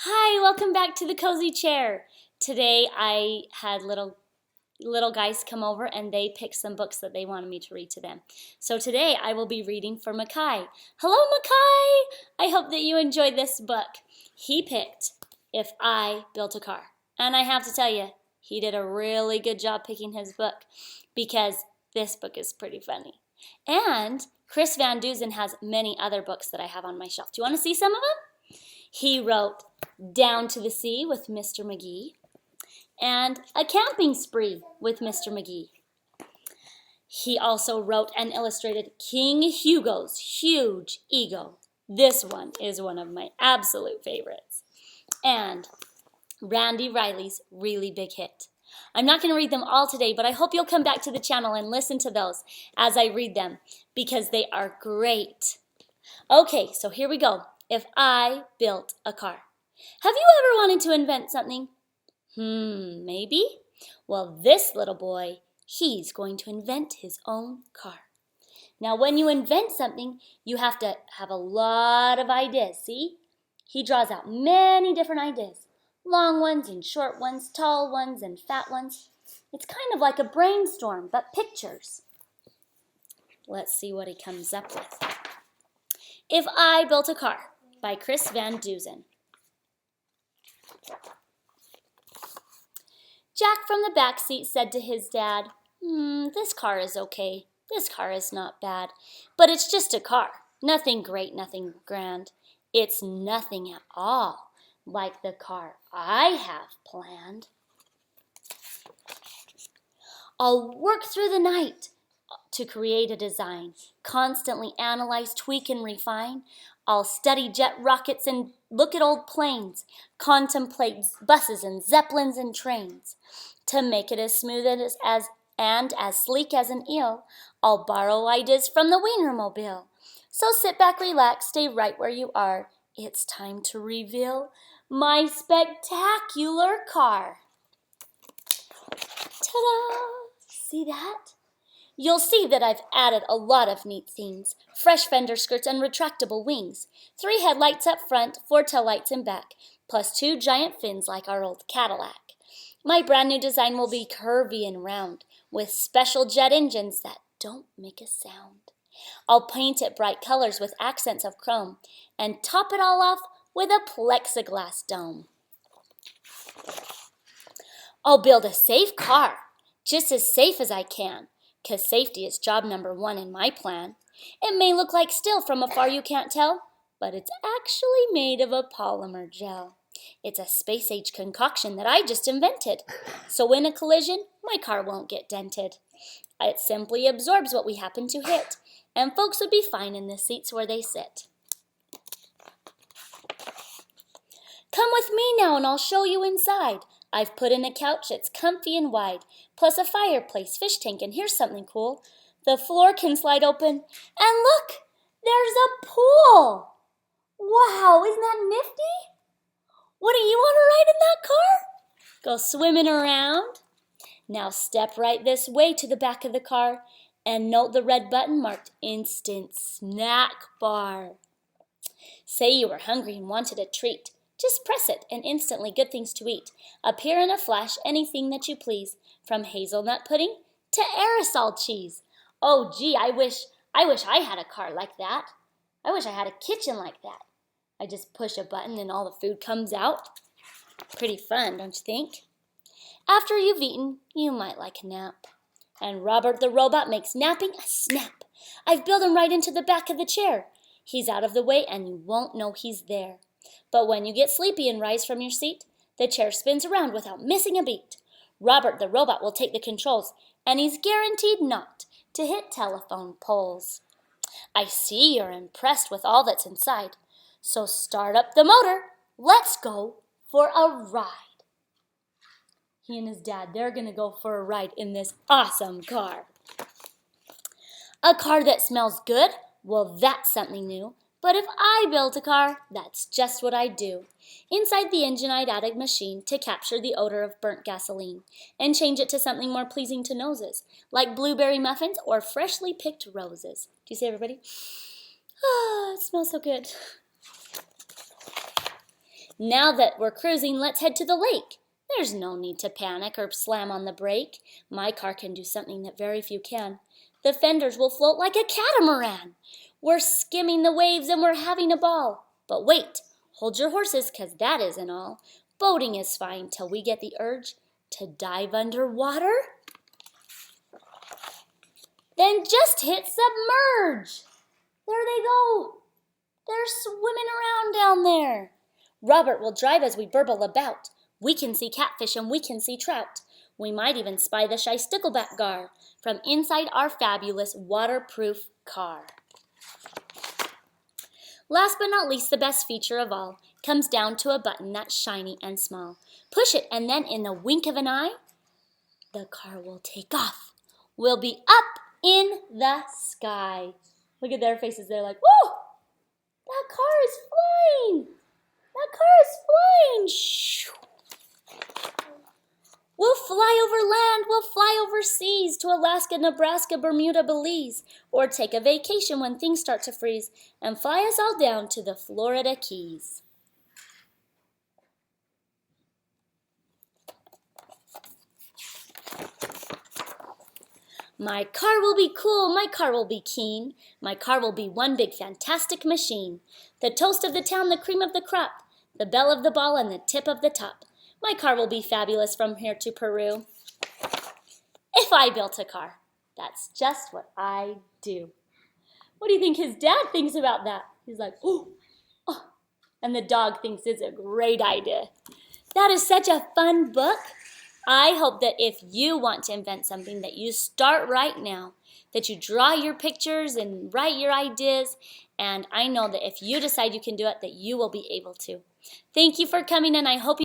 Hi, welcome back to the Cozy Chair. Today I had little guys come over and they picked some books that they wanted me to read to them. So today I will be reading for Makai. Hello, Makai! I hope that you enjoyed this book. He picked If I Built a Car. And I have to tell you, he did a really good job picking his book because this book is pretty funny. And Chris Van Dusen has many other books that I have on my shelf. Do you want to see some of them? He wrote Down to the Sea with Mr. McGee and A Camping Spree with Mr. McGee. He also wrote and illustrated King Hugo's Huge Ego. This one is one of my absolute favorites. And Randy Riley's Really Big Hit. I'm not going to read them all today, but I hope you'll come back to the channel and listen to those as I read them because they are great. Okay, so here we go. If I Built a Car. Have you ever wanted to invent something? Maybe? Well, this little boy, he's going to invent his own car. Now, when you invent something, you have to have a lot of ideas, see? He draws out many different ideas. Long ones and short ones, tall ones and fat ones. It's kind of like a brainstorm, but pictures. Let's see what he comes up with. If I Built a Car by Chris Van Dusen. Jack from the back seat said to his dad, this car is okay. This car is not bad. But it's just a car. Nothing great, nothing grand. It's nothing at all like the car I have planned. I'll work through the night to create a design, constantly analyze, tweak, and refine. I'll study jet rockets and look at old planes, contemplate buses and zeppelins and trains. To make it as smooth and as sleek as an eel, I'll borrow ideas from the Wienermobile. So sit back, relax, stay right where you are. It's time to reveal my spectacular car. Ta-da! See that? You'll see that I've added a lot of neat things. Fresh fender skirts and retractable wings. 3 headlights up front, 4 taillights in back, plus 2 giant fins like our old Cadillac. My brand new design will be curvy and round, with special jet engines that don't make a sound. I'll paint it bright colors with accents of chrome, and top it all off with a plexiglass dome. I'll build a safe car, just as safe as I can. 'Cause safety is job number 1 in my plan. It may look like steel from afar, you can't tell, but it's actually made of a polymer gel. It's a space-age concoction that I just invented. So in a collision, my car won't get dented. It simply absorbs what we happen to hit, and folks would be fine in the seats where they sit. Come with me now and I'll show you inside. I've put in a couch that's comfy and wide, plus a fireplace, fish tank, and here's something cool. The floor can slide open, and look, there's a pool. Wow, isn't that nifty? Wouldn't you want to ride in that car? Go swimming around? Now step right this way to the back of the car and note the red button marked Instant Snack Bar. Say you were hungry and wanted a treat. Just press it and instantly good things to eat appear in a flash, anything that you please, from hazelnut pudding to aerosol cheese. Oh gee, I wish I had a car like that. I wish I had a kitchen like that. I just push a button and all the food comes out. Pretty fun, don't you think? After you've eaten, you might like a nap. And Robert the robot makes napping a snap. I've built him right into the back of the chair. He's out of the way and you won't know he's there. But when you get sleepy and rise from your seat, the chair spins around without missing a beat. Robert the robot will take the controls, and he's guaranteed not to hit telephone poles. I see you're impressed with all that's inside, so start up the motor. Let's go for a ride. He and his dad, they're going to go for a ride in this awesome car. A car that smells good? Well, that's something new. But if I built a car, that's just what I'd do. Inside the engine, I'd add a machine to capture the odor of burnt gasoline and change it to something more pleasing to noses, like blueberry muffins or freshly picked roses. Do you see everybody? Ah, it smells so good. Now that we're cruising, let's head to the lake. There's no need to panic or slam on the brake. My car can do something that very few can. The fenders will float like a catamaran. We're skimming the waves and we're having a ball. But wait, hold your horses, 'cause that isn't all. Boating is fine till we get the urge to dive underwater. Then just hit submerge. There they go. They're swimming around down there. Robert will drive as we burble about. We can see catfish and we can see trout. We might even spy the shy stickleback gar from inside our fabulous waterproof car. Last but not least, the best feature of all comes down to a button that's shiny and small. Push it and then in the wink of an eye, the car will take off. We'll be up in the sky. Look at their faces. They're like, whoa, that car is flying. That car is flying. Shoo. We'll fly over land, we'll fly overseas to Alaska, Nebraska, Bermuda, Belize, or take a vacation when things start to freeze and fly us all down to the Florida Keys. My car will be cool, my car will be keen, my car will be one big fantastic machine. The toast of the town, the cream of the crop, the belle of the ball and the tip of the top. My car will be fabulous from here to Peru. If I built a car, that's just what I do. What do you think his dad thinks about that? He's like, oh. And the dog thinks it's a great idea. That is such a fun book. I hope that if you want to invent something that you start right now, that you draw your pictures and write your ideas, and I know that if you decide you can do it, that you will be able to. Thank you for coming, and I hope you